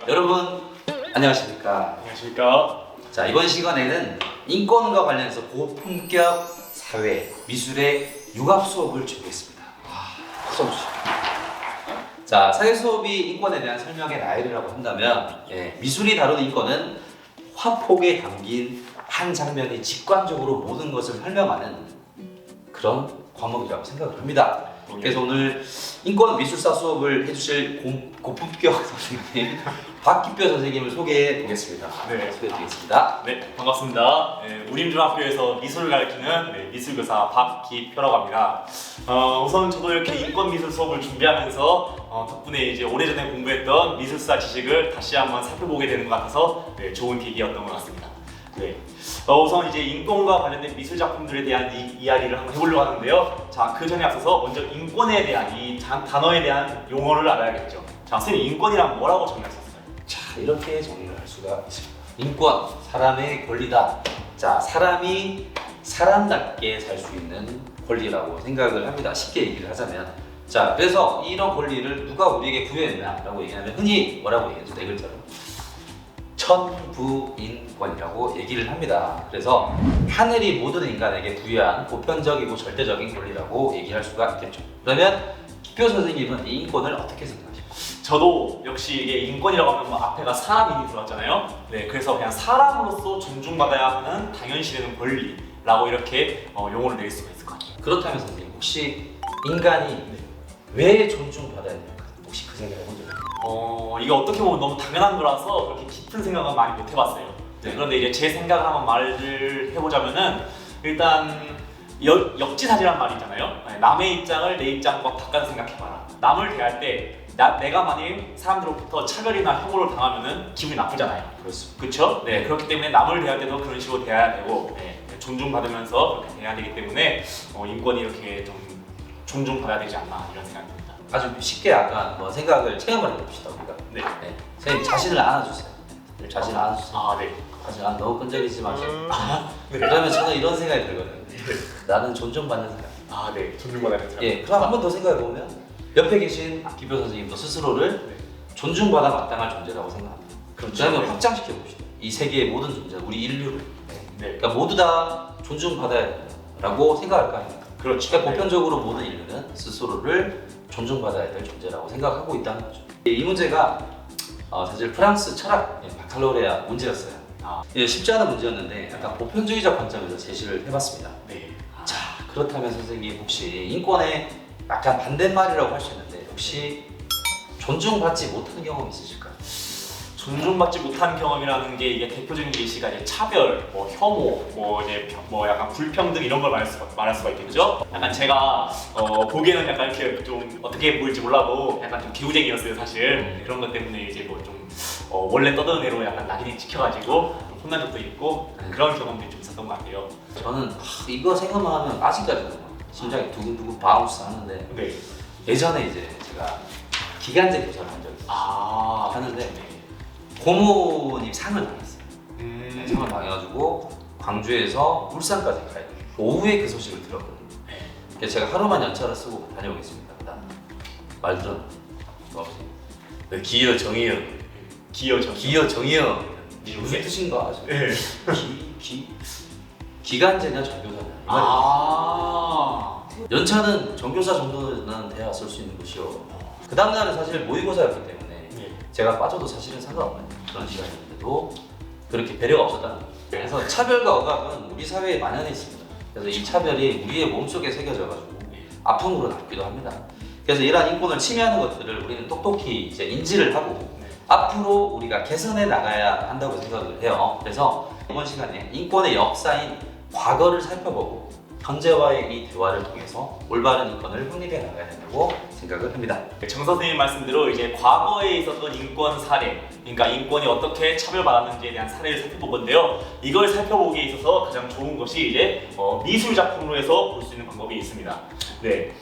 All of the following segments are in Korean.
여러분 안녕하십니까? 안녕하십니까? 자, 이번 시간에는 인권과 관련해서 고품격 사회 미술의 융합 수업을 준비했습니다. 박수 한번 주시죠. 자, 사회 수업이 인권에 대한 설명의 나열이라고 한다면 미술이 다루는 인권은 화폭에 담긴 한 장면이 직관적으로 모든 것을 설명하는 그런 과목이라고 생각을 합니다. 그래서 오늘 인권 미술사 수업을 해주실 고품격 선생님 박기표 선생님을 소개해 보겠습니다. 네. 소개해 드리겠습니다. 네, 반갑습니다. 우림중학교에서 미술을 가르치는 미술교사 박기표라고 합니다. 우선 저도 이렇게 인권 미술 수업을 준비하면서 덕분에 이제 오래전에 공부했던 미술사 지식을 다시 한번 살펴보게 되는 것 같아서 좋은 계기였던 것 같습니다. 네. 우선 이제 인권과 관련된 미술 작품들에 대한 이야기를 한번 해보려고 하는데요. 자, 그 전에 앞서서 먼저 인권에 대한 이 단어에 대한 용어를 알아야겠죠. 자, 선생님 인권이란 뭐라고 정의하셨어요? 자, 이렇게 정리를 할 수가 있습니다. 인권, 사람의 권리다. 자, 사람이 사람답게 살 수 있는 권리라고 생각을 합니다. 쉽게 얘기를 하자면. 자, 그래서 이런 권리를 누가 우리에게 부여했냐라고 얘기하면 흔히 뭐라고 얘기하죠? 네 글자로. 천부인권이라고 얘기를 합니다. 그래서 하늘이 모든 인간에게 부여한 보편적이고 절대적인 권리라고 얘기할 수가 있겠죠. 그러면 기표 선생님은 이 인권을 어떻게 생각하십니까? 저도 역시 이게 인권이라고 하면 뭐 앞에가 사람이 들어왔잖아요. 네, 그래서 그냥 사람으로서 존중받아야 하는 당연시되는 권리라고 이렇게 용어를 낼 수가 있을 것 같아요. 그렇다면 선생님 혹시 인간이 왜 존중받아야 될까? 혹시 그 생각을 해본 적 있나요? 이거 어떻게 보면 너무 당연한 거라서 그렇게 깊은 생각은 많이 못 해봤어요. 네, 그런데 이제 제 생각을 한번 말을 해보자면은 일단 역지사지란 말이 있잖아요. 남의 입장을 내 입장과 바꿔서 생각해봐라. 남을 대할 때 내가 만일 사람들로부터 차별이나 혐오를 당하면은 기분이 나쁘잖아요. 그렇습니다. 그렇죠? 네, 그렇기 때문에 남을 대할 때도 그런 식으로 대해야 되고 존중받으면서 그렇게 대해야 되기 때문에 인권이 이렇게 좀 존중받아야 되지 않나 이런 생각이 듭니다. 아주 쉽게 약간 뭐 생각을 체험을 해봅시다 우리가. 네. 선생님 자신을 안아주세요. 자신을 안아주세요. 아, 네. 자신을 너무 끈적이지 마시고. 네. 그러면 저는 이런 생각이 들거든요. 나는 존중받는 사람. 아, 네. 존중받아야 되는 예, 그럼 한 번 더 생각해 보면 옆에 계신 기표 선생님도 스스로를 존중받아 마땅할 존재라고 생각합니다. 그러면 네. 확장시켜 봅시다. 이 세계의 모든 존재, 우리 인류를. 네. 그러니까 모두 다 존중받아야 된다라고 생각할 거 아닙니까? 그렇죠. 그러니까 보편적으로 모든 인류는 스스로를 존중받아야 될 존재라고 생각하고 있다는 거죠. 이 문제가 사실 프랑스 철학 바칼로레아 문제였어요. 쉽지 않은 문제였는데 약간 보편주의적 관점에서 제시를 해봤습니다. 네. 자, 그렇다면 선생님 혹시 인권의 약간 반대말이라고 할 수 있는데 혹시 존중받지 못하는 경험 있으실까요? 존중받지 못한 경험이라는 게 이게 대표적인 예시가 이제 차별, 뭐 혐오, 뭐 약간 불평등 이런 걸 말할 수가 있겠죠. 약간 제가 보기에는 약간 이렇게 좀 어떻게 보일지 몰라도 약간 좀 기우쟁이였어요 사실. 그런 것 때문에 이제 뭐 좀 원래 떠드는 대로 약간 낙인이 찍혀가지고 좀 혼난 적도 있고 그런 경험들이 좀 있었던 것 같아요. 저는 이거 생각만 하면 아직까지도 심장이 두근두근 바운스 하는데 네. 예전에 이제 제가 기간제 교사를 한 적이 있어요. 하는데 네. 고모님 상을 당했어요. 상을 당해가지고 광주에서 울산까지 가야 돼요. 오후에 그 소식을 들었거든요. 그래서 제가 하루만 연차를 쓰고 다녀오겠습니다. 말 들었나? 기여 정의여. 기여 정의여. 무슨 뜻인가? 네. 기간제냐 전교사냐. 연차는 전교사 정도는 돼야 쓸 수 있는 것이요. 그 다음날은 사실 모의고사였기 때문에 제가 빠져도 사실은 상관없는 그런 시간이었는데도 그렇게 배려가 없었다는 거죠. 그래서 차별과 억압은 우리 사회에 만연해 있습니다. 그래서 이 차별이 우리의 몸속에 새겨져가지고 아픔으로 남기도 합니다. 그래서 이러한 인권을 침해하는 것들을 우리는 똑똑히 이제 인지를 하고 앞으로 우리가 개선해 나가야 한다고 생각을 해요. 그래서 이번 시간에 인권의 역사인 과거를 살펴보고 현재와의 이 대화를 통해서 올바른 인권을 확립해 나가야 된다고 생각을 합니다. 정 선생님 말씀대로 이제 과거에 있었던 인권 사례, 그러니까 인권이 어떻게 차별받았는지에 대한 사례를 살펴볼 건데요. 이걸 살펴보기에 있어서 가장 좋은 것이 이제 미술 작품으로 해서 볼 수 있는 방법이 있습니다. 네.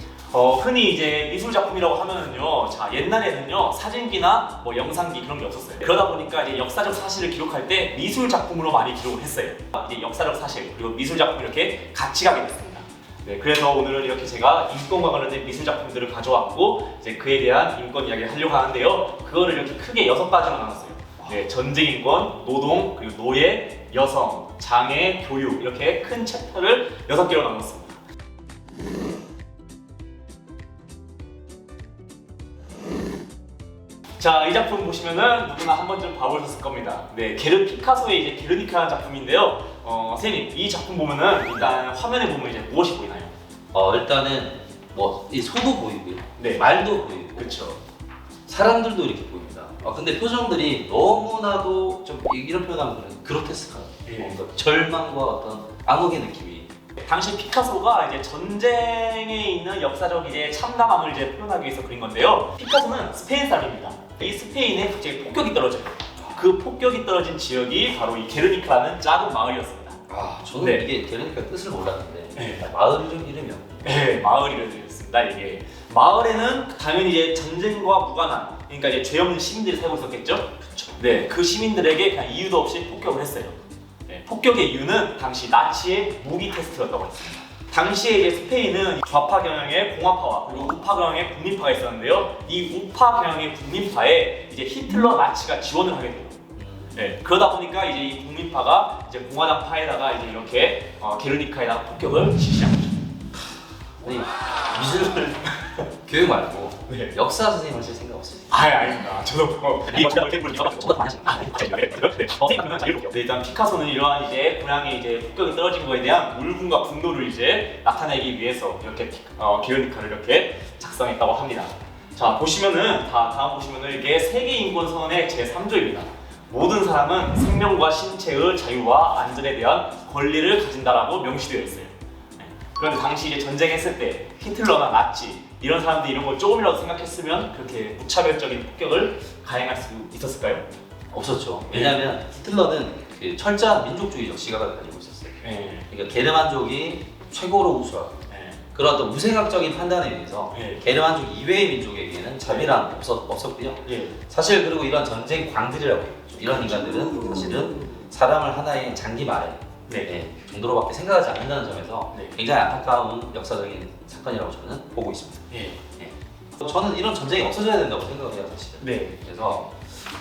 흔히 이제 미술 작품이라고 하면은요, 자 옛날에는요 사진기나 뭐 영상기 그런 게 없었어요. 그러다 보니까 이제 역사적 사실을 기록할 때 미술 작품으로 많이 기록을 했어요. 이제 역사적 사실 그리고 미술 작품 이렇게 같이 가게 됐습니다. 네, 그래서 오늘은 이렇게 제가 인권과 관련된 미술 작품들을 가져왔고 이제 그에 대한 인권 이야기를 하려고 하는데요. 그거를 이렇게 크게 6가지로 나눴어요. 네, 전쟁 인권, 노동, 그리고 노예, 여성, 장애, 교육 이렇게 큰 챕터를 6개로 나눴습니다. 자, 이 작품 보시면은 누구나 한 번쯤 봐보셨을 겁니다. 네, 피카소의 이제 게르니카라는 작품인데요. 선생님, 이 작품 보면은 일단 화면에 보면 이제 무엇이 보이나요? 일단은 뭐 이 소도 보이고요. 네. 말도 보이고. 그렇죠. 사람들도 이렇게 보입니다. 근데 표정들이 너무나도 좀 이런 표현하면 그로테스크한 예. 뭔가 절망과 어떤 암흑의 느낌이. 당시 피카소가 이제 전쟁에 있는 역사적 이제 참담함을 이제 표현하기 위해서 그린 건데요. 피카소는 스페인 사람입니다. 이 스페인에 갑자기 폭격이 떨어져요. 그 폭격이 떨어진 지역이 바로 이 게르니카라는 작은 마을이었습니다. 저는 네. 이게 게르니카 뜻을 몰랐는데 네. 마을 이름이요. 네, 마을 이름이었습니다. 이게 마을에는 당연히 이제 전쟁과 무관한, 그러니까 이제 죄 없는 시민들이 살고 있었겠죠. 그렇죠. 네, 그 시민들에게 그냥 이유도 없이 폭격을 했어요. 네, 폭격의 이유는 당시 나치의 무기 테스트였다고 했습니다. 당시에 이제 스페인은 좌파 경향의 공화파와 그리고 우파 경향의 국민파가 있었는데요. 이 우파 경향의 국민파에 이제 히틀러 나치가 지원을 하게 돼요. 네, 그러다 보니까 이제 이 국민파가 이제 공화당파에다가 이제 이렇게 게르니카에다가 폭격을 실시한 거죠. 아니, 미술 교육 말고 네. 역사 선생님 하실 생각 없으세요? 아닙니다. 저도 네, 일단 피카소는 이러한 이제 고향에 이제 폭격이 떨어진 거에 대한 울분과 분노를 이제 나타내기 위해서 이렇게 게르니카를 이렇게 작성했다고 합니다. 자, 보시면은 다음 보시면은 이게 세계 인권 선언의 제 3조입니다. 모든 사람은 생명과 신체의 자유와 안전에 대한 권리를 가진다라고 명시되어 있어요. 그런데 당시 이제 전쟁했을 때 히틀러나 나치 이런 사람들이 이런 걸 조금이라도 생각했으면 그렇게 무차별적인 폭격을 가행할 수 있었을까요? 없었죠. 왜냐하면 히틀러는 그 철저한 민족주의적 시각을 가지고 있었어요. 네. 그러니까 게르만족이 최고로 우수하고 네. 그런 어떤 무생각적인 판단에 의해서 네. 게르만족 이외의 민족에게는 자비란 없었고요. 네. 사실 그리고 이런 전쟁 광들이라고 해요. 이런 인간들은 사실은 사람을 하나의 장기 말에 정도로밖에 생각하지 않는다는 점에서 네. 굉장히 안타까운 역사적인 사건이라고 저는 보고 있습니다. 네. 저는 이런 전쟁이 없어져야 된다고 생각을 해요, 사실은. 네. 그래서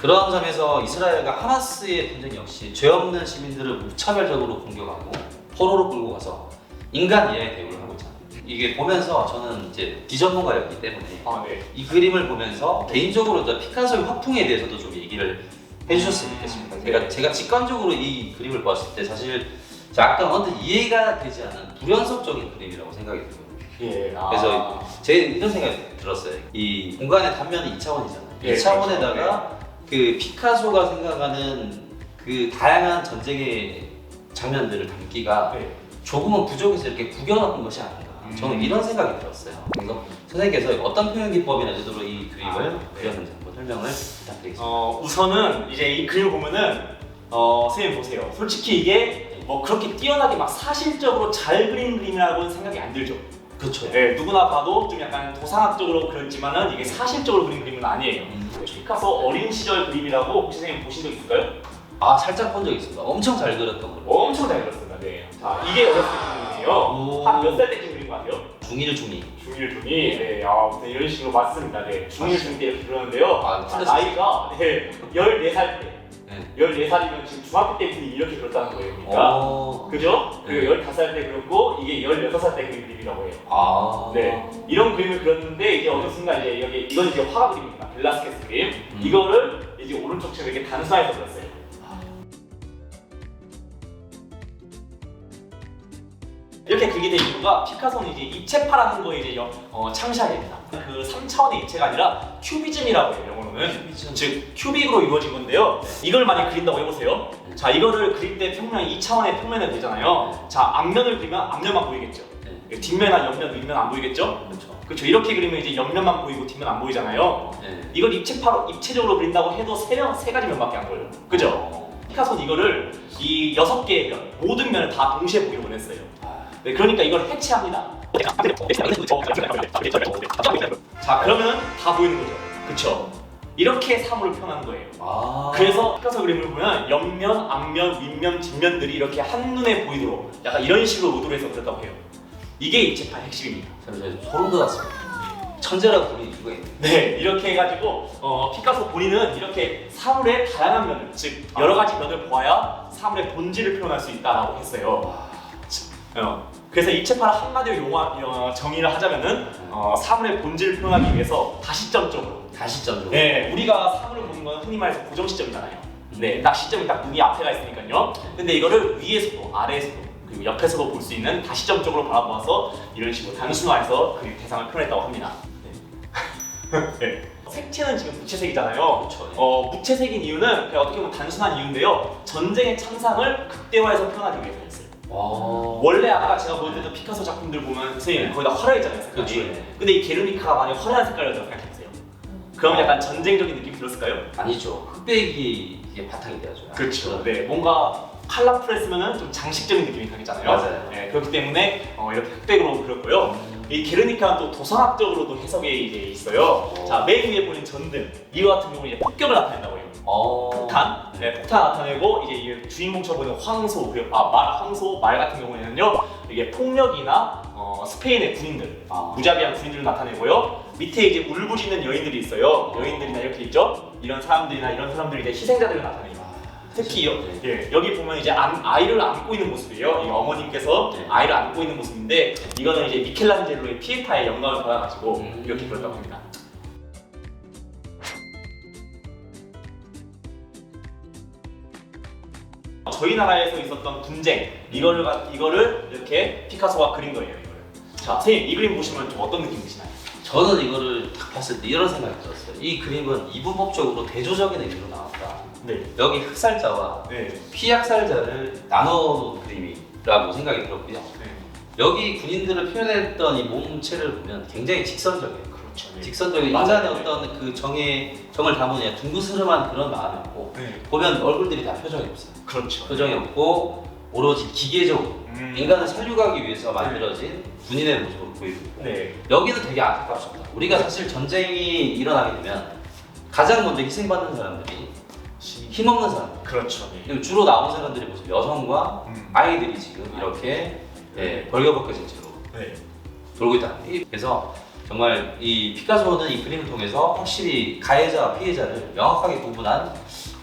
그런 점에서 이스라엘과 하마스의 분쟁 역시 죄 없는 시민들을 무차별적으로 공격하고 포로로 끌고 가서 인간 이하의 대우를 하고 있잖아요. 이게 보면서 저는 이제 비전문가였기 때문에 네. 이 그림을 보면서 개인적으로 피카소의 화풍에 대해서도 좀 얘기를 해주셨으면 좋겠습니다. 제가 직관적으로 이 그림을 봤을 때 사실 약간 언뜻 이해가 되지 않은 불연속적인 그림이라고 생각이 들거든요. 예. 그래서 제 이런 생각이 들었어요. 이 공간의 단면이 2차원이잖아요. 예, 2차원에다가 그렇죠. 그 피카소가 생각하는 그 다양한 전쟁의 장면들을 담기가 조금은 부족해서 이렇게 구겨놓은 것이 아닌가. 저는 이런 생각이 들었어요. 그래서 선생님께서 어떤 표현 기법이나 제도로 이 그림을 그렸는지 한번 설명을 부탁드리겠습니다. 우선은 이제 이 그림을 보면은 선생님 보세요. 솔직히 이게 뭐 그렇게 뛰어나게 막 사실적으로 잘 그린 그림이라고는 생각이 안 들죠. 그렇죠. 네, 누구나 봐도 좀 약간 도상학적으로 그렸지만은 이게 사실적으로 그린 그림은 아니에요. 피카소 어린 시절 그림이라고 혹시 선생님 보신 적 있을까요? 살짝 본 적 있습니다. 엄청 잘 그렸던 걸로. 엄청 잘 그렸습니다. 네. 자, 이게 어렸을 때 그림이에요. 한 몇 살 때 그린 것 같아요? 중1, 중2. 중1, 중2. 네, 이런 식으로 맞습니다. 네, 중1, 중2 때 이렇게 그렸는데요. 나이가 14살 때. 14살이면 지금 중학교 때 그림이 이렇게 그렸다는 거예요. 그러니까. 그죠? 그리고 15살 때 그렸고 이게 16살 때 그린 그림이라고 해요. 네. 이런 그림을 그렸는데 이제 어느 순간 이제 이건 이제 화가 그림입니다. 벨라스케스 그림. 이거를 이제 오른쪽처럼 이렇게 단순화해서 그렸어요. 이렇게 그리게 된 이유가 피카소는 이제 입체파라는 거에 이제 창시하게 됩니다. 그 3차원의 입체가 아니라 큐비즘이라고 해요, 영어로는. 즉 큐빅으로 이루어진 건데요. 이걸 많이 그린다고 해보세요. 자, 이거를 그릴 때 평면 2차원의 평면을 그리잖아요. 자, 앞면을 그리면 앞면만 보이겠죠. 뒷면이나 옆면, 윗면 안 보이겠죠? 그렇죠. 이렇게 그리면 이제 옆면만 보이고 뒷면 안 보이잖아요. 이걸 입체적으로 그린다고 해도 세 가지 면밖에 안 보여요. 그죠? 피카소는 이거를 이 6개의 면, 모든 면을 다 동시에 보기로 원했어요. 네, 그러니까 이걸 해체합니다. 자, 그러면 다 보이는 거죠. 그쵸? 이렇게 사물을 표현하는 거예요. 그래서 피카소 그림을 보면 옆면, 앞면, 윗면, 뒷면들이 이렇게 한눈에 보이도록 약간 이런 식으로 의도를 해서 그렸다고 해요. 이게 입체파의 핵심입니다. 소름 돋았습니다. 천재라고 부르기 이유가 있네. 네, 이렇게 해가지고 피카소 본인은 이렇게 사물의 다양한 면을, 즉 여러 가지 면을 보아야 사물의 본질을 표현할 수 있다라고 했어요. 그래서 이 책파를 한마디로 정의를 하자면은 사물의 본질을 표현하기 위해서 다시점적으로. 네. 우리가 사물을 보는 건 흔히 말해서 고정 시점이잖아요. 네, 딱 시점이 딱 눈이 앞에가 있으니까요. 근데 이거를 위에서도 아래에서도 그리고 옆에서도 볼 수 있는 다시점적으로 바라보아서 이런 식으로 단순화해서 그 대상을 표현했다고 합니다. 네. 색채는 지금 무채색이잖아요. 그렇죠. 무채색인 이유는 그냥 어떻게 보면 단순한 이유인데요. 전쟁의 참상을 극대화해서 표현하기 위해서였어요. 원래 아까 제가 보여드렸던 피카소 작품들 보면 선생님 거의 다 화려했잖아요, 색깔이. 그렇죠. 근데 이 게르니카가 만약 화려한 색깔이었다고 생각해보세요. 그럼 약간 전쟁적인 느낌 들었을까요? 아니죠. 흑백이 이게 바탕이 돼야죠. 그렇죠. 네, 뭔가 컬러풀했으면은 좀 장식적인 느낌이 강했잖아요. 맞아요. 네, 그렇기 때문에 이렇게 흑백으로 그렸고요. 이 게르니카는 또 도선학적으로도 해석이 이제 있어요. 자, 맨 위에 보는 전등 이거 같은 경우는 이제 폭격을 나타낸다고 해요. 폭탄, 네, 폭탄 나타내고 이제 이 주인공처럼 보이는 황소, 그리고 황소, 말 같은 경우에는요 이게 폭력이나 스페인의 군인들, 무자비한 군인들을 나타내고요. 밑에 이제 울부짖는 여인들이 있어요. 여인들이나 이렇게 있죠. 이런 사람들이 이제 희생자들을 나타내요. 특히 여기 보면 이제 아이를 안고 있는 모습이에요. 이 어머님께서 아이를 안고 있는 모습인데 이거는 이제 미켈란젤로의 피에타의 영감을 받아가지고 이렇게 그렸다고 합니다. 저희 나라에서 있었던 분쟁 이거를 이렇게 피카소가 그린 거예요. 이거를. 자, 선생님 이 그림 보시면 좀 어떤 느낌 드시나요? 저는 이거를 딱 봤을 때 이런 생각이 들었어요. 이 그림은 이분법적으로 대조적인 의미로 나왔다. 네. 여기 흑살자와 피약살자를 나눠놓은 그림이라고 생각이 들었고요. 여기 군인들을 표현했던 이 몸체를 보면 굉장히 직선적이에요. 그렇죠. 직선적인 인간의 어떤 그 정을 담은 둥그스름한 그런 마음이었고 보면 얼굴들이 다 표정이 없어요. 그렇죠. 표정이 없고 오로지 기계적으로 인간을 살려가기 위해서 만들어진 군인의 모습을 보이고 있고 여기는 되게 안타깝습니다. 우리가 사실 전쟁이 일어나게 되면 가장 먼저 희생받는 사람들이 힘없는 사람들. 그렇죠. 주로 나오는 사람들이 모습 여성과 아이들이 지금 이렇게 벌거벗겨진 채로 돌고 있다. 그래서 정말 이 피카소는 이 그림을 통해서 확실히 가해자와 피해자를 명확하게 구분한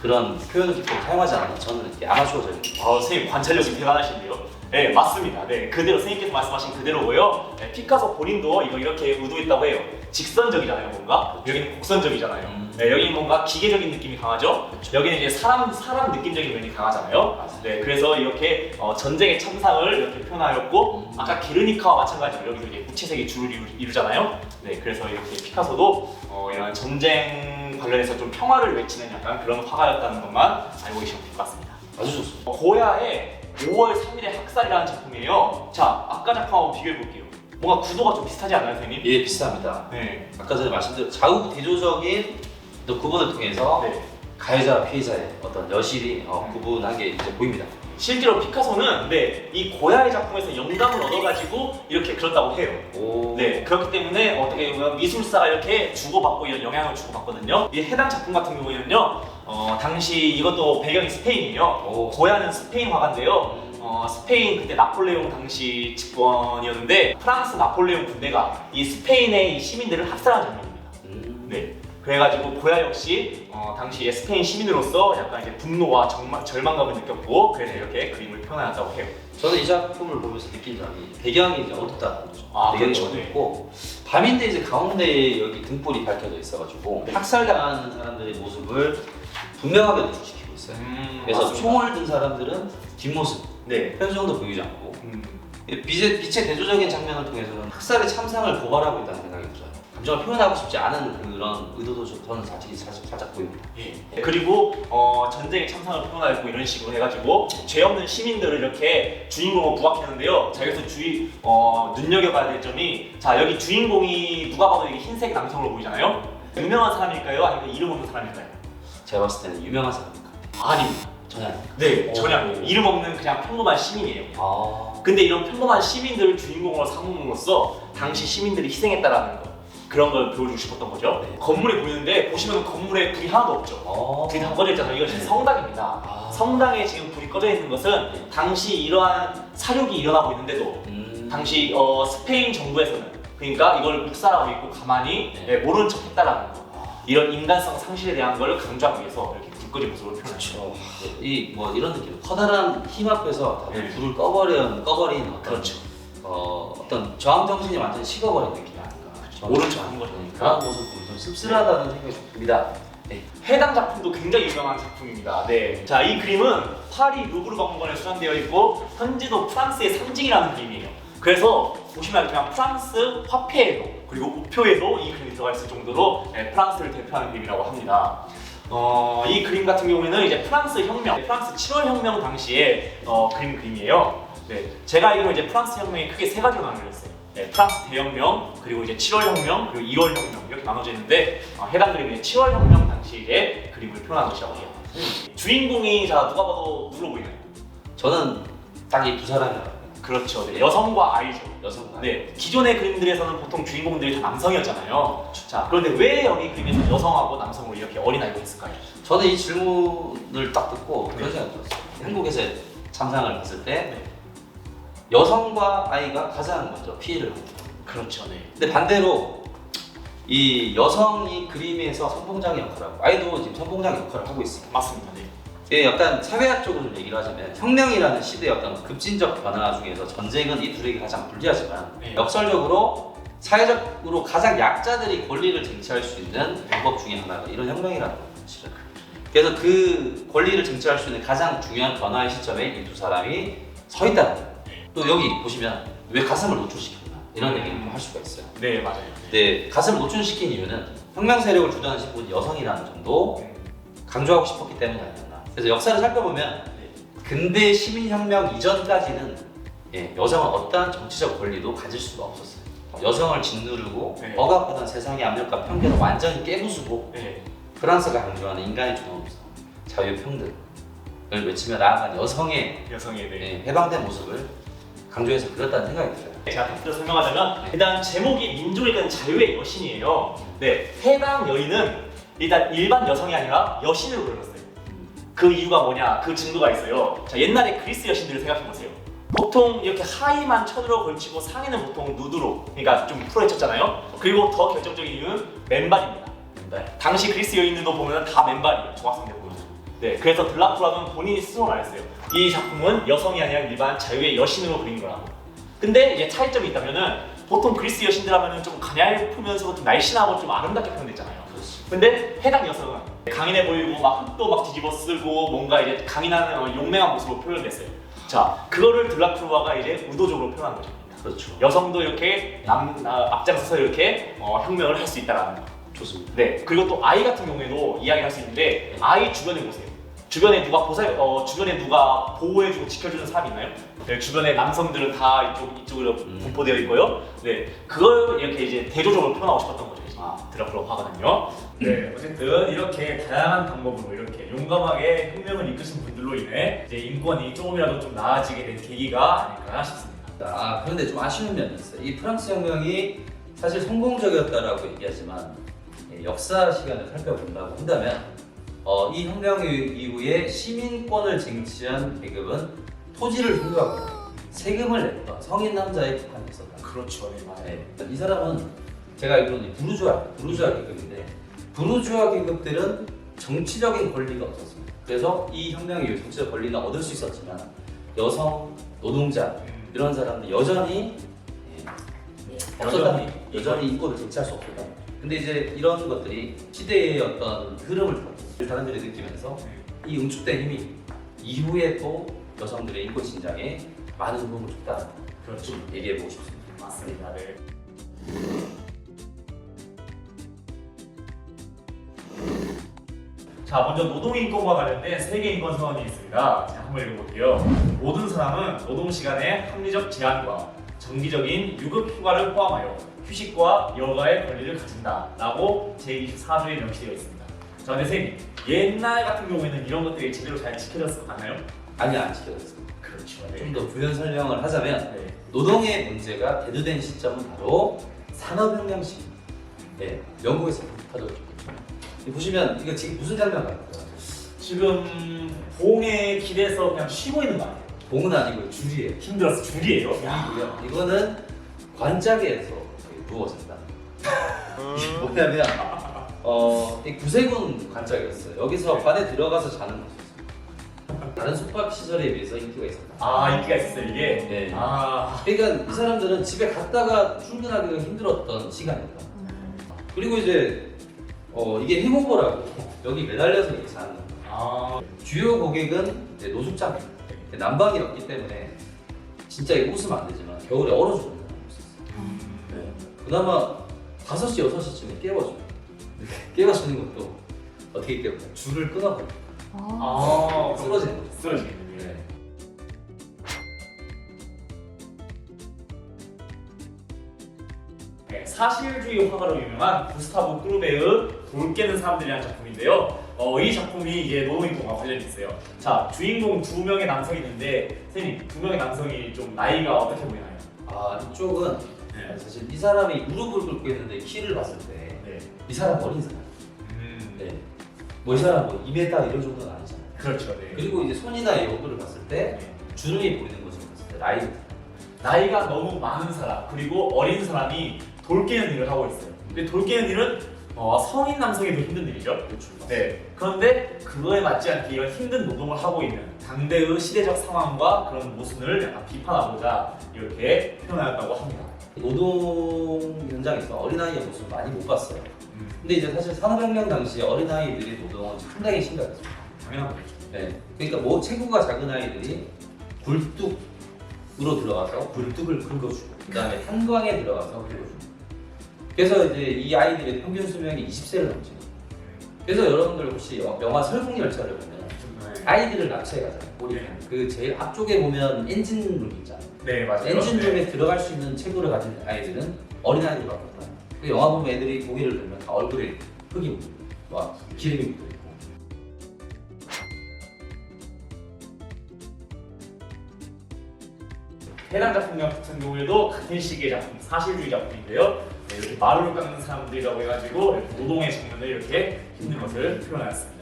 그런 표현 기법을 사용하지 않았나 저는 이렇게 아마추어적입니다. 선생님 관찰력이 대단하신데요. 네, 맞습니다. 네, 그대로 선생님께서 말씀하신 그대로고요. 네, 피카소 본인도 이거 이렇게 의도했다고 해요. 직선적이잖아요, 뭔가. 여기는 곡선적이잖아요. 네, 여기는 뭔가 기계적인 느낌이 강하죠. 여기는 이제 사람 느낌적인 면이 강하잖아요. 네, 그래서 이렇게 전쟁의 참상을 이렇게 표현하였고, 아까 게르니카와 마찬가지로 여기도 이제 무채색이 주를 이루잖아요. 네, 그래서 이렇게 피카소도 이런 전쟁 관련해서 좀 평화를 외치는 약간 그런 화가였다는 것만 알고 계시면 될 것 같습니다. 아주 좋습니다. 고야의 5월 3일의 학살이라는 작품이에요. 자, 아까 작품하고 비교해 볼게요. 뭔가 구도가 좀 비슷하지 않나요, 선생님? 예, 비슷합니다. 네. 아까 전에 말씀드린 좌우 대조적인 구분을 통해서 가해자와 피해자의 어떤 여실히 구분한 게 이제 보입니다. 실제로 피카소는 이 고야의 작품에서 영감을 얻어가지고 이렇게 그렸다고 해요. 네, 그렇기 때문에 어떻게 보면 미술사가 이렇게 주고받고 이런 영향을 주고받거든요. 이 해당 작품 같은 경우에는요, 당시 이것도 배경이 스페인이에요. 고야는 스페인 화가인데요. 스페인 그때 나폴레옹 당시 집권이었는데 프랑스 나폴레옹 군대가 이 스페인의 이 시민들을 학살한 장면입니다. 네. 그래가지고 고야 역시 당시에 스페인 시민으로서 약간 이제 분노와 절망감을 느꼈고 그래서 이렇게 그림을 표현했다고 해요. 저는 이 작품을 보면서 느낀 점이 배경이 이제 어둡다는 거죠. 배경이 그렇죠. 어둡고 밤인데 이제 가운데에 여기 등불이 밝혀져 있어가지고 학살당하는 사람들의 모습을 분명하게 노출시키고 있어요. 그래서 맞습니다. 총을 든 사람들은 뒷모습, 표정도 보이지 않고 빛의 대조적인 장면을 통해서는 학살의 참상을 고발하고 있다는 생각이 들어요. 감정을 표현하고 싶지 않은 그런 의도도 저는 살짝 보입니다. 그리고 전쟁의 참상을 표현하고 이런 식으로 해가지고 죄 없는 시민들을 이렇게 주인공을 부각했는데요. 자, 여기서 눈여겨봐야 될 점이 여기 주인공이 누가 봐도 이게 흰색 남성으로 보이잖아요. 유명한 사람일까요? 아니면 이름 없는 사람일까요? 제가 봤을 때는 유명한 사람입니다. 아닙니다. 전혀 아닙니다. 네, 전혀 아니에요. 이름 없는 그냥 평범한 시민이에요. 근데 이런 평범한 시민들을 주인공으로 삼음으로써 당시 시민들이 희생했다라는 거, 그런 걸 보여주고 싶었던 거죠. 건물이 보이는데 보시면 건물에 불이 하나도 없죠. 불이 다 꺼져 있잖아요. 이거 지금 성당입니다. 성당에 지금 불이 꺼져 있는 것은 당시 이러한 사륙이 일어나고 있는데도 당시 스페인 정부에서는 그러니까 이걸 묵살하고 있고 가만히 네. 네, 모르는 척했다라는 거. 이런 인간성 상실에 대한 걸 강조하기 위해서 이렇게 불 꺼진 모습을 표현하죠. 이 뭐 이런 느낌. 커다란 힘 앞에서 다들 네. 불을 꺼버린 어떤 그렇죠. 어떤 저항 정신이 완전 식어버린 느낌이 아닌가. 모른 척 하는 거죠. 그런 모습 보면 좀 씁쓸하다는 생각이 듭니다. 네. 해당 작품도 굉장히 유명한 작품입니다. 네. 자, 이 그림은 파리 루브르 박물관에 수장되어 있고 현재도 프랑스의 상징이라는 그림이에요. 그래서 보시면 그냥 프랑스 화폐에도 그리고 우표에도 이 그림이 들어가 있을 정도로 네, 프랑스를 대표하는 그림이라고 합니다. 이 그림 같은 경우에는 이제 프랑스 혁명, 프랑스 7월 혁명 당시에 그림이에요. 네, 제가 알기로 이제 프랑스 혁명이 크게 세 가지로 나눠져 있어요. 네, 프랑스 대혁명, 그리고 이제 7월 혁명, 그리고 2월 혁명 이렇게 나눠져 있는데 해당 그림은 7월 혁명 당시의 그림을 표현한 것이라고 해요. 주인공이 자 누가 봐도 누구 보이나요? 저는 딱 이 두 사람이라고. 그렇죠. 네, 여성과 아이죠. 여성과. 네, 기존의 그림들에서는 보통 주인공들이 다 남성이었잖아요. 자, 그런데 왜 여기 그림에서 여성하고 남성으로 이렇게 어린 아이가 있을까요? 저는 이 질문을 딱 듣고 그런 네. 생각이 들었어요. 한국에서 참상을 봤을 때 네. 여성과 아이가 가장 먼저 피해를 받죠. 그렇죠. 네. 근데 반대로 이 여성이 그림에서 선봉장의 역할을 하고 아이도 지금 선봉장의 역할을 하고 있습니다. 맞습니다. 네. 예, 약간 사회학적으로 좀 얘기를 하자면 혁명이라는 시대의 어떤 급진적 변화 중에서 전쟁은 이 둘에게 가장 불리하지만 네. 역설적으로 사회적으로 가장 약자들이 권리를 쟁취할 수 있는 방법 중에 하나가 이런 혁명이라는 거예요. 사실은. 그래서 그 권리를 쟁취할 수 있는 가장 중요한 변화의 시점에 이 두 사람이 서 있다는 거예요. 또 여기 보시면 왜 가슴을 노출시켰나 이런 얘기를 할 수가 있어요. 네, 맞아요. 근데 가슴을 노출시킨 이유는 혁명 세력을 주도하신 분이 여성이라는 점도 강조하고 싶었기 때문이 아니었나. 그래서 역사를 살펴보면 근대 시민혁명 이전까지는 여성은 어떠한 정치적 권리도 가질 수가 없었어요. 여성을 짓누르고 네. 억압하던 세상의 압력과 편견을 완전히 깨부수고 네. 프랑스가 강조하는 인간의 존엄성, 자유평등을 외치며 나아간 여성의 여성의 네. 해방된 모습을 강조해서 그렸다는 생각이 들어요. 제가 더 설명하자면 일단 제목이 민족에 대한 자유의 여신이에요. 네, 해당 여인은 일단 일반 여성이 아니라 여신으로 그려졌어요. 그 이유가 뭐냐? 그 증거가 있어요. 자, 옛날에 그리스 여신들을 생각해 보세요. 보통 이렇게 하의만 천으로 걸치고 상의는 보통 누드로, 그러니까 좀 풀어헤쳤잖아요. 그리고 더 결정적인 이유는 맨발입니다. 맨발. 당시 그리스 여인들도 보면 다 맨발이에요. 정확성대 보면. 네, 그래서 들라크루아는 본인이 스스로 말했어요. 이 작품은 여성이 아니라 일반 자유의 여신으로 그린 거라고. 근데 이제 차이점이 있다면은 보통 그리스 여신들 하면은 좀 가냘프면서도 좀 날씬하고 좀 아름답게 표현됐잖아요. 근데 해당 여성은 강인해 보이고 막 흙도 막 뒤집어 쓰고 뭔가 이제 강인한 용맹한 모습으로 표현됐어요. 자, 그거를 들라크루아가 이제 의도적으로 표현한 거죠. 그렇죠. 여성도 이렇게 앞장서서 이렇게 혁명을 할 수 있다라는 거. 좋습니다. 네, 그리고 또 아이 같은 경우에도 이야기를 할 수 있는데 아이 주변에 보세요. 주변에 누가 주변에 누가 보호해주고 지켜주는 사람이 있나요? 네, 주변에 남성들은 다 이쪽으로 분포되어 있고요. 네, 그걸 이렇게 이제 대조적으로 표현하고 싶었던 거죠. 드라큘라 화가는요. 네, 어쨌든 이렇게 다양한 방법으로 이렇게 용감하게 혁명을 이끄신 분들로 인해 이제 인권이 조금이라도 좀 나아지게 된 계기가 아닐까 싶습니다. 그런데 좀 아쉬운 면이 있어요. 이 프랑스 혁명이 사실 성공적이었다라고 얘기하지만 역사 시간을 살펴본다고 한다면 이 혁명 이후에 시민권을 쟁취한 계급은 토지를 소유하고 세금을 냈던 성인 남자에 국한했었다. 그렇죠, 네, 맞아요. 이 사람은 제가 알기로는 부르주아 계급인데 부르주아 계급들은 정치적인 권리가 없었습니다. 그래서 이 혁명 이후 정치적 권리는 얻을 수 있었지만 여성, 노동자 이런 사람들 여전히 없었다. 여전히 인권을 쟁취할 수 없었다. 근데 이제 이런 것들이 시대의 어떤 흐름을 타고 사람들이 느끼면서 이 응축된 힘이 이후에 또 여성들의 인권 신장에 많은 도움을 줬다. 그렇죠. 얘기해보고 싶습니다. 맞습니다. 네. 자, 먼저 노동인권과 관련된 세계인권 선언이 있습니다. 자, 한번 읽어볼게요. 모든 사람은 노동시간의 합리적 제한과 정기적인 유급 휴가를 포함하여 휴식과 여가의 권리를 가진다 라고 제24조에 명시되어 있습니다. 자, 근데 선생님, 옛날 같은 경우에는 이런 것들이 제대로 잘 지켜졌었나요? 아니요, 안 지켜졌습니다. 그렇죠. 네. 좀 더 부연 설명을 하자면 네. 노동의 문제가 대두된 시점은 바로 산업혁명 시기. 영국에서 하죠. 보시면 이거 지금 무슨 장면 같아요? 지금 봉에 길에서 그냥 쉬고 있는 거 아니에요? 봉은 아니고 줄이에요. 힘들어서 줄이에요. 이거는 관자계에서 누워진다. 이게 뭐냐면 이 구세군 관짝이었어요. 여기서 관에 들어가서 자는 거였어요. 다른 숙박 시설에 비해서 인기가 있었다. 아 인기가 있었어요 이게? 네. 아 그러니까 이 사람들은 집에 갔다가 출근하기가 힘들었던 시간이다. 그리고 이제 이게 행오버라고 여기 매달려서 이렇게 자는 거예요. 아. 주요 고객은 이제 노숙자입니다. 난방이 없기 때문에 진짜 이거 웃으면 안 되지만 겨울에 얼어 죽는 사람이 있었어요. 네. 그나마 5시, 6시쯤에 깨워줘요. 깨워주는 것도 어떻게 깨워요? 줄을 끊어버려요. 아 쓰러지는 거죠. 쓰러지겠네. 네. 네, 사실주의 화가로 유명한 구스타보 크루베의 돌 깨는 사람들이라는 작품인데요. 이 작품이 이제 노동인권과 관련이 있어요. 자, 주인공 2명의 남성이 있는데 선생님, 2명의 남성이 좀 나이가 어떻게 보이나요? 아 이쪽은 네. 사실 이 사람이 무릎을 꿇고 있는데 키를 봤을 때 이 사람 어린 사람. 네. 뭐 이 사람 뭐 2m 이런 정도는 아니잖아요. 그렇죠. 네. 그리고 이제 손이나 이 얼굴을 봤을 때 네. 주름이 보이는 것을 봤을 때 나이. 나이가 너무 많은 사람 그리고 어린 사람이 돌 깨는 일을 하고 있어요. 근데 돌 깨는 일은 성인 남성이 더 힘든 일이죠. 그렇죠. 네. 그런데 그거에 맞지 않게 이런 힘든 노동을 하고 있는 당대의 시대적 상황과 그런 모순을 약간 비판하고자 이렇게 표현하였다고 합니다. 노동 현장에서 어린아이의 모습을 많이 못 봤어요. 근데 이제 사실 산업혁명 당시에 어린아이들의 노동은 상당히 심각했습니다. 당연한 거죠. 네. 그러니까 뭐 체구가 작은 아이들이 굴뚝으로 들어가서 굴뚝을 긁어주고 그 다음에 탄광에 들어가서 긁어주고 그래서 이제 이 아이들의 평균 수명이 20세를 넘지. 그래서 여러분들 혹시 영화 설국열차를 보면 아이들을 납치해 가잖아요. 그 제일 앞쪽에 보면 엔진룸 있잖아요. 네 맞아요. 엔진룸에 들어갈 수 있는 체구를 가진 아이들은 어린아이들이 바꿨다. 그 영화 보면 애들이 고개를 들면 다 얼굴에 흙이 묻고 막 기름이 묻어 있고. 해당 작품 같은 경우에도 같은 시기의 작품, 사실주의 작품인데요. 네, 이렇게 마루를 깎는 사람들이라고 해가지고 이렇게 노동의 장면을 이렇게 힘든 것을 표현하였습니다.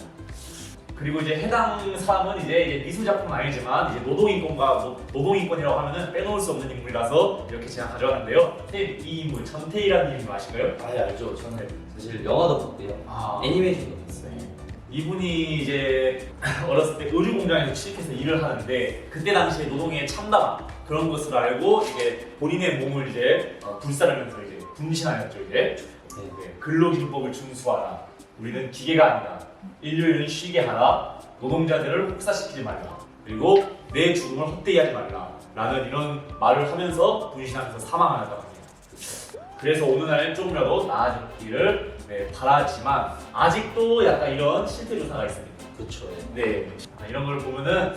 그리고 이제 해당 사람은 이제 미술 작품은 아니지만 이제 노동인권이라고 하면은 빼놓을 수 없는 인물이라서 이렇게 제가 가져왔는데요. 선생님, 이 인물 전태일이라는 인물 아실까요? 아 알죠. 저는 사실 영화도 봤고요. 애니메이션도 봤어요. 이분이 이제 어렸을 때 의류공장에서 취직해서 일을 하는데 그때 당시에 노동에 참담한 그런 것을 알고 이제 본인의 몸을 이제 불사르면서 이제 분신하였죠. 이제 근로기준법을 준수하라. 우리는 기계가 아니다. 인류를 쉬게 하라. 노동자들을 혹사시키지 말라. 그리고 내 죽음을 헛되이 하지 말라. 라는 이런 말을 하면서 분신하면서 사망하였다고 합니다. 그래서 오늘날 조금이라도 나아지기를 바라지만 아직도 약간 이런 실태 조사가 있습니다. 그렇죠. 네, 이런 걸 보면은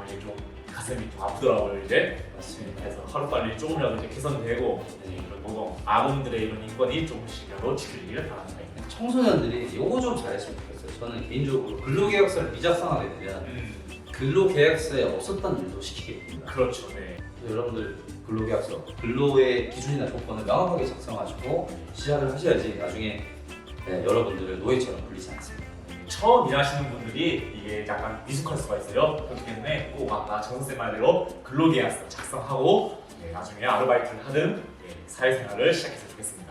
이제 좀 가슴이 좀 아프더라고요. 이제 맞습니다. 그래서 하루빨리 조금이라도 이제 개선되고 이런 노동 아군들의 이런 인권이 조금씩이라도 지켜지기를 바랍니다. 청소년들이 요거 좀 잘했으면 좋겠어요. 저는 개인적으로 근로계약서를 미작성하게 되면 근로계약서에 없었던 일도 시키게 됩니다. 그렇죠. 네. 그래서 여러분들 근로계약서, 근로의 기준이나 조건을 명확하게 작성하시고 시작을 하셔야지 나중에 여러분들을 노예처럼 불리지 않습니다. 처음 일하시는 분들이 이게 약간 미숙할 수가 있어요. 그렇기 때문에 꼭 아까 정선생 말대로 근로계약서 작성하고 나중에 아르바이트를 하든 사회생활을 시작했으면 좋겠습니다.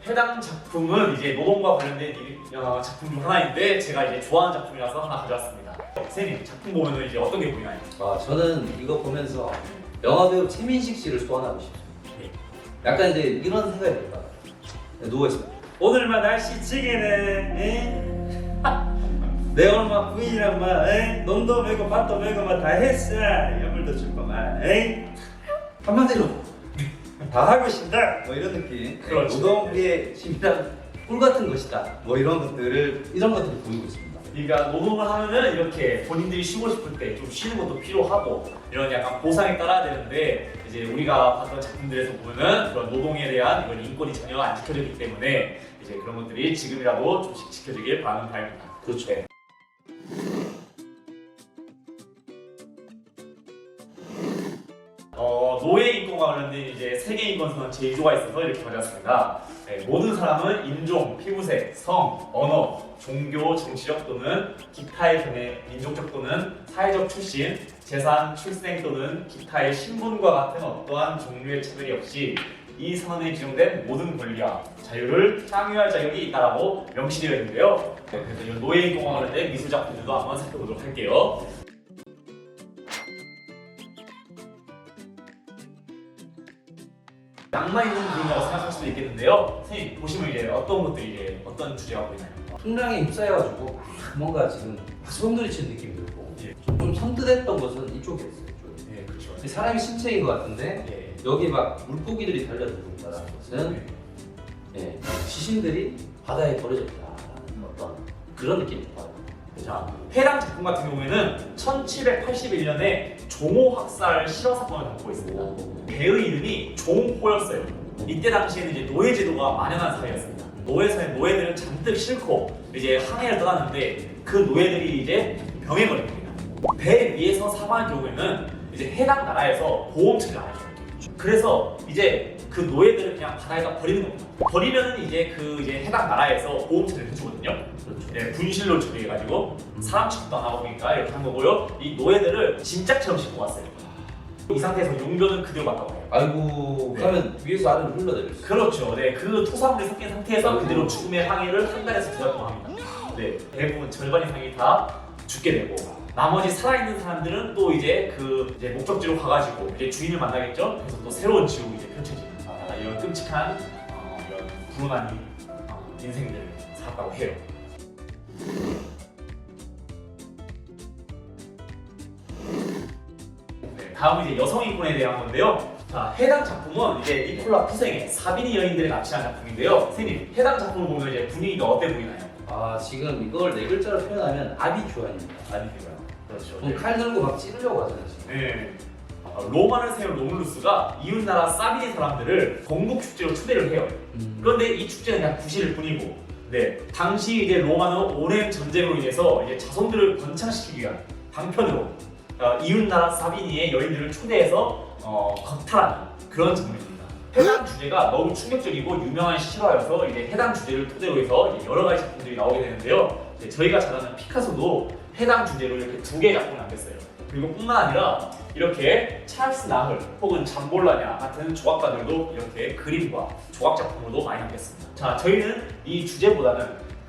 해당 작품은 이제 노동과 관련된 작품 중 하나인데 제가 이제 좋아하는 작품이라서 하나 가져왔습니다. 선생님 작품 보면은 이제 어떤 게 보이나요? 아 저는 이거 보면서 영화배우 최민식 씨를 소환하고 싶습니다. 약간 이제 이런 생각이 들어요. 누워있어요. 오늘만 날씨 찌개네. 내 얼마 부인이랑 막 논도 메고 밭도 메고 막 다 했어. 연물도 줄 거만. 한마디로 다 하고 싶다. 뭐 이런 느낌. 그렇죠. 노동의 심이란 꿀 같은 것이다. 뭐 이런 것들을 보이고 있습니다. 그러니까 노동을 하면은 이렇게 본인들이 쉬고 싶을 때 좀 쉬는 것도 필요하고 이런 약간 보상에 따라야 되는데 이제 우리가 봤던 작품들에서 보면은 그런 노동에 대한 이런 인권이 전혀 안 지켜졌기 때문에 이제 그런 것들이 지금이라도 좀씩 지켜지길 바라는 바입니다. 그렇죠. 노예 인권과 관련된 이제 세계 인권선언 제2조가 있어서 이렇게 가져왔습니다. 네, 모든 사람은 인종, 피부색, 성, 언어, 종교, 정치적 또는 기타의 견해, 민족적 또는 사회적 출신, 재산, 출생 또는 기타의 신분과 같은 어떠한 종류의 차별이 없이 이 선언에 규정된 모든 권리와 자유를 향유할 자격이 있다라고 명시되어 있는데요. 네, 그래서 이 노예 인권과 관련된 미술 작품들도 한번 살펴보도록 할게요. 낭만 있는 그림이라고 생각할 수도 있겠는데요. 선생님 보시면 이제 어떤 것들이 이제 어떤 주제가 보이나요? 풍랑에 휩싸여가지고 뭔가 지금 소름 돋치는 느낌이 들고 예. 좀 선뜻했던 것은 이쪽이었어요. 이쪽에. 네, 그렇죠. 사람의 신체인 것 같은데 예. 여기 막 물고기들이 달려들고 있다는 것은 시신들이 바다에 버려졌다라는 어떤 그런 느낌이 들어요. 자, 해당 작품 같은 경우에는 1781년에 종호 학살 실화 사건을 담고 있습니다. 배의 이름이 종호였어요. 이때 당시에는 이제 노예 제도가 만연한 사회였습니다. 노예사회 노예들은 잔뜩 싫고 이제 항해를 떠났는데 그 노예들이 이제 병에 걸린 겁니다. 배 위에서 사망한 경우에는 이제 해당 나라에서 보험 처리를 안 해줘요. 그래서 이제 그 노예들을 그냥 바다에다 버리는 겁니다. 버리면은 이제 그 이제 해당 나라에서 보험 처리를 해주거든요. 그렇죠. 네, 분실로 처리해가지고 사람 취급도 안 하고 보니까 이렇게 한 거고요. 이 노예들을 진짝처럼 싣고 왔어요. 이 상태에서 용변은 그대로 맞다고 해요. 아이고 네. 그러면 위에서 아래로 흘러내렸어요. 그렇죠. 네, 그 토사물이 섞인 상태에서 아이고. 그대로 죽음의 항해를 한 달에서 두 달 동안 합니다. 네, 대부분 절반 이상이 다 죽게 되고 나머지 살아있는 사람들은 또 이제 그 이제 목적지로 가가지고 이제 주인을 만나겠죠. 그래서 또 새로운 지옥이 이제 펼쳐집니다. 이런 끔찍한 이런 불운한 인생들을 살았다고 해요. 네, 다음은 이제 여성 인권에 대한 건데요. 자, 해당 작품은 이제 니콜라 푸생의 사비니 여인들을 납치한 작품인데요. 선생님, 해당 작품을 보면 이제 분위기가 어때 보이나요? 아 지금 이걸 네 글자로 표현하면 아비규환입니다. 아니고요. 그렇죠. 좀 칼 들고 막 찌르려고 하잖아요 지금. 네. 로마를 세운 로물루스가 이웃나라 사비니 사람들을 건국 축제로 초대를 해요. 그런데 이 축제는 그냥 구실일 뿐이고, 네, 당시 이제 로마는 오랜 전쟁으로 인해서 이제 자손들을 번창시키기 위한 방편으로 이웃나라 사비니의 여인들을 초대해서 겁탈하는 그런 작품입니다. 해당 주제가 너무 충격적이고 유명한 실화여서 이제 해당 주제를 토대로 해서 이제 여러 가지 작품들이 나오게 되는데요. 이제 저희가 잘 아는 피카소도 해당 주제로 이렇게 두 개의 작품을 남겼어요. 그리고 뿐만 아니라 이렇게 찰스 나흘 혹은 잠볼라냐 같은 조각가들도 이렇게 그림과 조각 작품으로도 많이 남겼습니다. 자, 저희는 이 주제보다는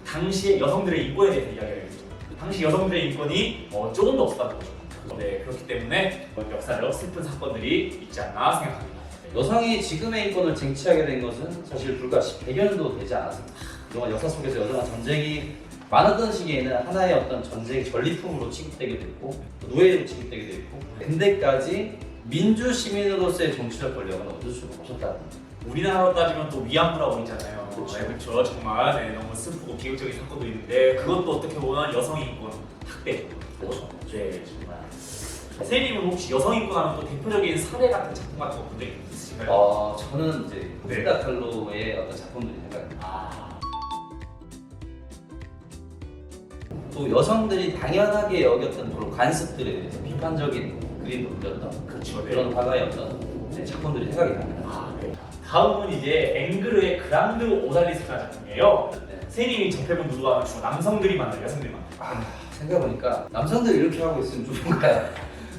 당시의 여성들의 인권에 대해서 이야기하겠죠. 당시 여성들의 인권이 조금 더 없었다는 거죠. 네, 그렇기 때문에 역사적 슬픈 사건들이 있지 않나 생각합니다. 여성이 지금의 인권을 쟁취하게 된 것은 사실 불과 100여년도 되지 않았습니다. 그동안 역사 속에서 여성은 전쟁이 많았던 시기에는 하나의 어떤 전쟁 전리품으로 취급되기도 했고 노예로 취급되기도 했고 근대까지 민주 시민으로서의 정치적 권력은 얻을 수가 없었다는 거죠. 우리나라로 따지면 또 위안부라고 있잖아요. 그렇죠. 네, 그렇죠. 정말 너무 슬프고 비극적인 사건도 있는데 그것도 어떻게 보면 여성 인권 학대. 그렇죠. 네, 정말. 선생님은 혹시 여성 인권 하면 또 대표적인 사례 같은 작품 같은 거 본 적이 있으신가요? 저는 이제 네. 프리다 칼로의 어떤 작품들이 생각납니다. 또 여성들이 당연하게 여겼던 그런 관습들에 대해서 비판적인 그림을 그렸던 그렇죠. 네. 그런 화가의 어떤 작품들이 생각이 납니다. 네. 다음은 이제 앵그르의 그랑드 오달리스라는 작품이에요. 네. 선생님이 접해본 누구가 하면 주로 남성들이 만나요, 여성들이 만나요. 생각해보니까 남성들이 이렇게 하고 있으면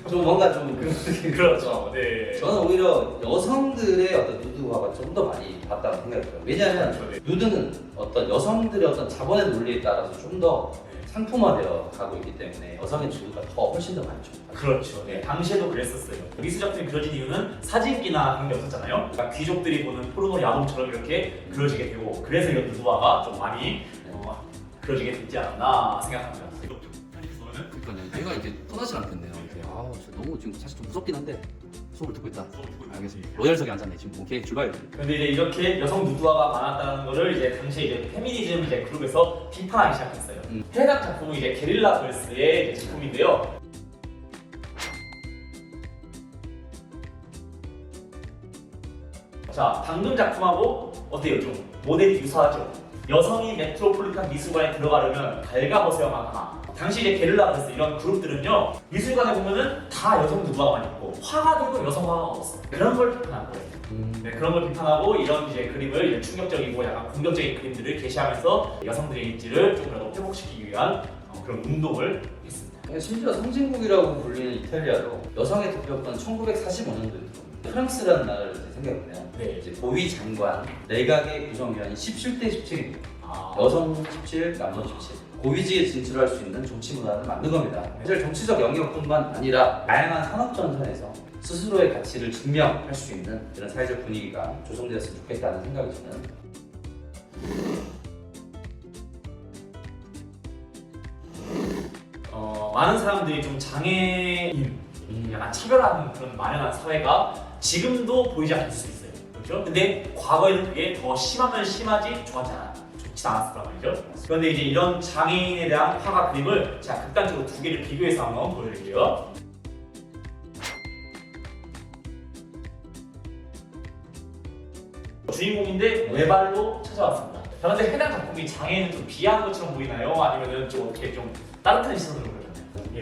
좀 뭔가 좀 그런 느낌이 그렇죠. 네. 저는 오히려 여성들의 어떤 누드화가 좀 더 많이 봤다고 생각해요. 왜냐하면 그렇죠, 네. 누드는 어떤 여성들의 어떤 자본의 논리에 따라서 좀 더 네. 상품화되어 가고 있기 때문에 여성의 주도가 더 훨씬 더 많죠. 그렇죠. 네, 당시에도 그랬었어요. 미술 작품이 그려진 이유는 사진기나 그런 게 없었잖아요. 그러니까 귀족들이 보는 포르노 야동처럼 이렇게 그려지게 되고 그래서 이런 누드화가 좀 많이 그려지게 됐지 않았나 생각합니다. 그러니까요. 얘가 이렇게 떠나질 않겠네요. 진짜 너무 지금 사실 좀 무섭긴 한데 수업을 듣고 있다. 알겠습니다. 로열석에 앉았네 지금. 오케이 출발. 근데 이제 이렇게 여성 누드화가 많았다는 거를 이제 당시에 이제 페미니즘 이제 그룹에서 비판하기 시작했어요. 해당 작품은 이제 게릴라 걸스의 이제 작품인데요. 자, 방금 작품하고 어때요? 좀 모델이 유사하죠? 여성이 메트로폴리탄 미술관에 들어가려면 발가벗어야만 하나. 당시 이제 게릴라 걸스 이런 그룹들은요 미술관에 보면은 다 여성 누드화만 입고 화가 되고 여성화가 없어. 그런 걸 비판한 거예요. 네, 그런 걸 비판하고 이런 이제 그림을 이제 충격적이고 약간 공격적인 그림들을 게시하면서 여성들의 입지를 조금이라도 회복시키기 위한 그런 운동을 했습니다. 심지어 선진국이라고 불리는 이탈리아도 여성의 투표권 1945년도에 프랑스라는 나라를 생각해보면 네. 이제 고위 장관 내각의 구성위원이 17대 17입니다. 여성 17, 남성 17. 고위직에 진출할 수 있는 정치 문화를 만든 겁니다. 사실 정치적 영역뿐만 아니라 다양한 산업 전선에서 스스로의 가치를 증명할 수 있는 이런 사회적 분위기가 조성되었으면 좋겠다는 생각이 저는. 많은 사람들이 좀 장애인 약간 차별하는 그런 만연한 사회가 지금도 보이지 않을 수 있어요. 그렇죠? 근데 과거에는 그게 더 심하면 심하지 좋지 않았단 말이죠. 그런데 이제 이런 장애인에 대한 화가 그림을 제가 극단적으로 두 개를 비교해서 한번 보여드릴게요. 주인공인데 외발로 찾아왔습니다. 그런데 해당 작품이 장애인을 좀 비하하는 것처럼 보이나요? 아니면은 좀 어떻게 좀 따뜻한 시선으로 보여요?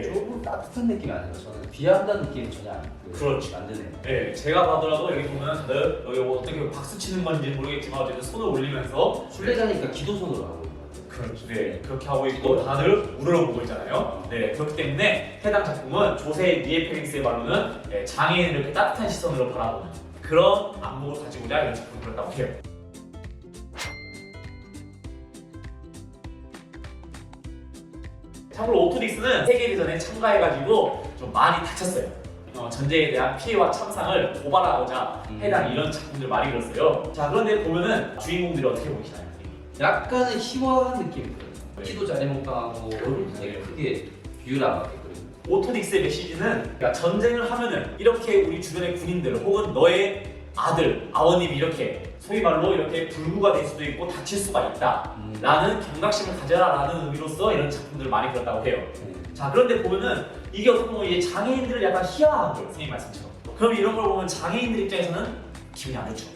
조금 따뜻한 느낌이 아니라 저는 비하한다는 느낌이 전혀 그렇죠. 안 드네요. 네, 제가 봐더라도 여기 보면 다들 여기 뭐 어떻게 박수 치는 건지 모르겠지만 어쨌든 손을 올리면서 순례자니까 기도손으로 하고 있는 것 같아요. 그렇죠. 네, 그렇게 하고 있고 다들 우러러보고 있잖아요. 네, 그렇기 때문에 해당 작품은 조세 니에페링스의 말로는 장애인을 이렇게 따뜻한 시선으로 바라보는 그런 안목을 가지고자 이런 작품을 그렸다고 해요. 참고로 오토딕스는 세계대전에 참가해가지고 좀 많이 다쳤어요. 전쟁에 대한 피해와 참상을 고발하고자 해당 이런 작품들 많이 그렸어요. 자, 그런데 보면은 주인공들이 어떻게 보이시나요? 약간의 희화한 느낌이 들어요. 네. 키도 잘해먹방하고 얼굴도 되게 크게 비율 안 맞게 그리고. 오토딕스의 메시지는 그러니까 전쟁을 하면은 이렇게 우리 주변의 군인들 혹은 너의 아들, 아버님이 이렇게 소위 말로 이렇게 불구가 될 수도 있고 다칠 수가 있다 라는 경각심을 가져라 라는 의미로서 이런 작품들을 많이 그렸다고 해요. 자, 그런데 보면은 이게 어떻게 보면 이제 장애인들을 약간 희화한 거예요, 선생님 말씀처럼. 그럼 이런 걸 보면 장애인들 입장에서는 기분이 안 좋죠.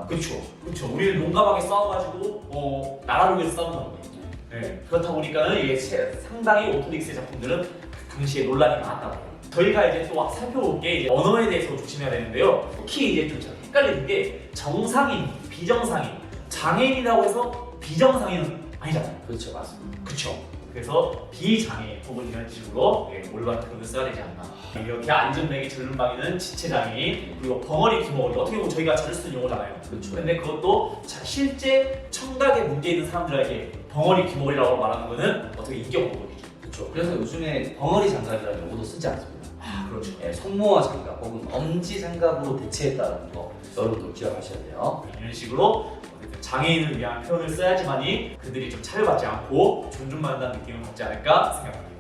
그렇죠. 우리는 용감하게 싸워가지고 나라를 위해서 싸운다는 거예요. 네. 그렇다 보니까는 이게 상당히 오토딕스의 작품들은 그 당시에 논란이 많았다고 해요. 저희가 이제 또 살펴볼 게 이제 언어에 대해서 조심해야 되는데요. 특히 이제 좀 헷갈리는 게 정상인, 비정상인, 장애인이라고 해서 비정상인은 아니잖아요. 그렇죠, 맞습니다. 그렇죠. 그래서 비장애인 혹은 이런 식으로 올바른 표현을 써야 되지 않나. 이렇게 안전뱅이 절름방이는 지체장애인 그리고 벙어리 귀머거리 어떻게 보면 저희가 자주 쓰는 용어잖아요. 그렇죠. 근데 그것도 실제 청각에 문제 있는 사람들에게 벙어리 귀머거리라고 말하는 거는 어떻게 인격 보호이죠. 그렇죠. 그래서 요즘에 벙어리 장갑이라는 용어도 쓰지 않습니다. 그렇죠. 손모아 장갑 혹은 엄지 장갑으로 대체했다는 거 여러분도 기억하셔야 돼요. 이런 식으로 장애인을 위한 표현을 써야지만이 그들이 좀 차별받지 않고 존중받는다는 느낌을 받지 않을까 생각합니다.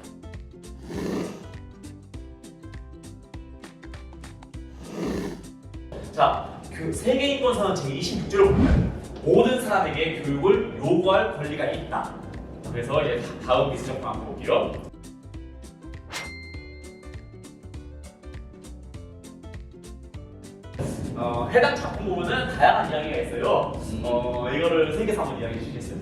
자, 그 세계인권선언 제26조를 보면 모든 사람에게 교육을 요구할 권리가 있다. 그래서 이제 다음 미술 작품 한번 볼게요. 해당 작품 보면은 다양한 이야기가 있어요. 이거를 세계에서 한번 이야기해 주시겠어요?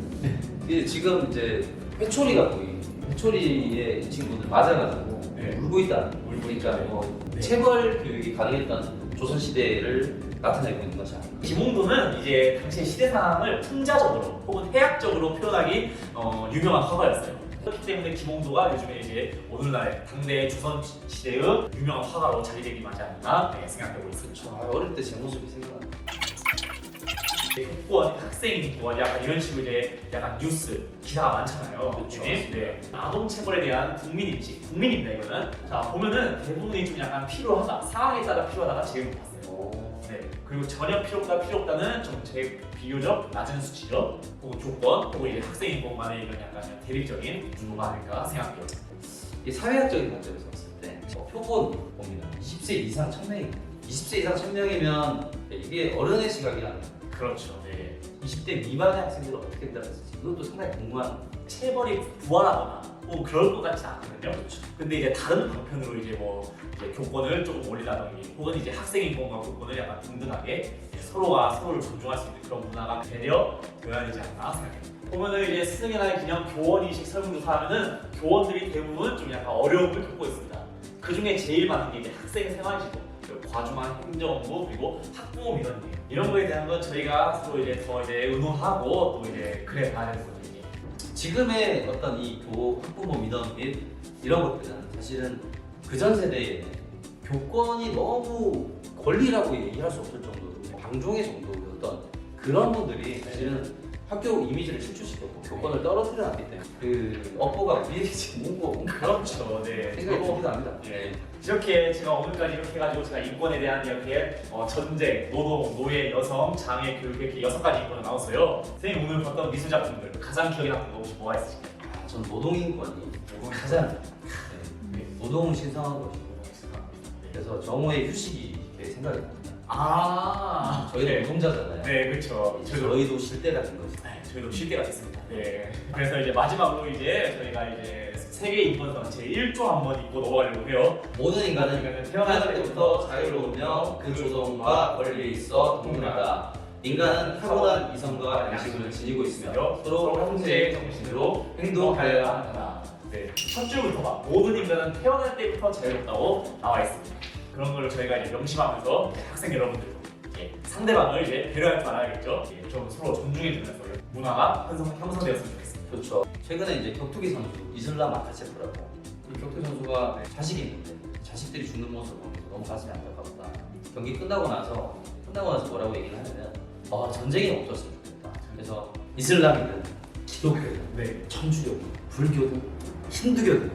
이게 지금 이제 회초리가 보이는 회초리에 이 친구들 맞아가지고 네. 울고 있다는 울고 그러니까 있죠. 뭐 네. 체벌 교육이 가능했던 조선 시대를 나타내고 있는 것이 아닌가. 김홍도는 이제 당시의 시대 상황을 풍자적으로 혹은 해학적으로 표현하기 유명한 화가였어요. 그렇기 때문에 김홍도가 요즘에 이제 오늘날 당대 조선 시대의 유명한 화가로 자리되기 맞지 않나 생각하고 있습니다. 어릴 때 제 모습이 생각나. 교권, 학생인권 약간 이런 식으로 이제 약간 뉴스 기사가 많잖아요. 그렇죠. 네. 아동 체벌에 대한 국민인지 국민입니다 이거는. 자, 보면은 대부분이 좀 약간 필요하다 상황에 따라 필요하다가 제일 높았어요. 네. 그리고 전혀 필요 없다는 좀 제일 비교적 낮은 수치죠. 혹은 조건 혹은 이제 학생인권만의 이런 약간 대립적인 구조가 아닐까 생각해요. 이 사회학적인 관점에서 봤을 때 표본 봅니다. 20세 이상 1000명입니다. 20세 이상 1000명이면 이게 어른의 시각이라는 거예요. 그렇죠. 네. 20대 미만의 학생들은 어떻게 된다는지 이것도 상당히 궁금한. 체벌이 부활하거나 뭐 그럴 것 같지는 않거든요. 그렇죠. 근데 이제 다른 방편으로 이제 뭐 이제 교권을 조금 올리다든지 혹은 이제 학생인권과 교권을 약간 동등하게 서로가 서로를 존중할 수 있는 그런 문화가 배려되어야 되지 않나 생각해요. 보면은 이제 스승의 날 기념 교원이식 설문조사하면은 교원들이 대부분 좀 약간 어려움을 겪고 있습니다. 그 중에 제일 많은 게 이제 학생 생활지도 과중한 행정부 그리고 학부모 민원이에요. 이런 거에 대한 건 저희가 서로 이제 더 이제 의논하고 또 이제 그래 봐야 되는 거죠. 이게. 지금의 어떤 이 학부모 민원 및 이런 것들은 사실은 그전 세대에 교권이 너무 권리라고 얘기할 수 없을 정도로 방종의 정도였던 그런 분들이 사실은 학교 이미지를 실추시켰고 교권을 떨어뜨려 놨기 때문에 그 업보가 우리에게 지금 온 거 그렇죠. 네. 생각이 듭니다. 합니다. 네. 이렇게 제가 오늘까지 이렇게 해가지고 제가 인권에 대한 이렇게 전쟁, 노동, 노예, 여성, 장애, 교육 이렇게 6가지 인권을 나눴어요. 선생님 오늘 봤던 미술 작품들 가장 기억에 남는 거 혹시 뭐가 있으실까요? 전 노동인권이 가장 노동을 신성한 것이고 그래서 정오의 휴식이 되게 생각이 납니다. 저희도 네. 노동자잖아요. 네, 그렇죠. 저희도 쉴 때가 된 거죠. 네, 저희도 쉴 때가 됐습니다. 네. 그래서 이제 마지막으로 이제 저희가 이제 세계 인권선 제 1조 한번 읽고 넘어가려고 해요. 모든 인간은 태어날 때부터 자유로우며 그 조성과 권리에 있어 동일하다. 인간은 타고난 이성과 양심을 지니고 있으며 서로 형제의 정신으로 행동하여야 한다. 네. 첫 줄부터 봐. 모든 인간은 태어날 때부터 자유롭다고 나와 있습니다. 그런 걸 저희가 이제 명심하면서 이제 학생 여러분들도 상대방을 이제 배려할 줄 알아야겠죠. 좀 서로 존중해주면서 문화가 형성되었으면 좋겠습니다. 그렇죠. 최근에 이제 격투기 선수 이슬람 아카체프라고 이 격투기 선수가 자식이 있는데 자식들이 죽는 모습을 보면서 너무 가슴이 안타깝다. 경기 끝나고 나서 뭐라고 얘기를 하냐면 전쟁이 없었으면 좋겠다. 그래서 이슬람이든 기독교든 네. 천주교든 불교든 힌두교든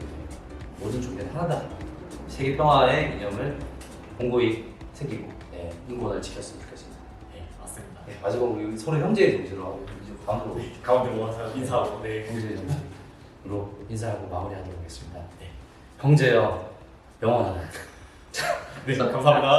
모든 종교는 하나다. 세계 평화의 개념을 공고히 새기고 인권을 지켰으면 좋겠습니다. 네, 맞습니다. 마지막으로 서로 형제의 정신으로 하고 가운데로 가운데로 와서 인사하고 형제의 정신으로 인사하고 마무리하도록 하겠습니다. 형제여 영원하라. 네, 감사합니다.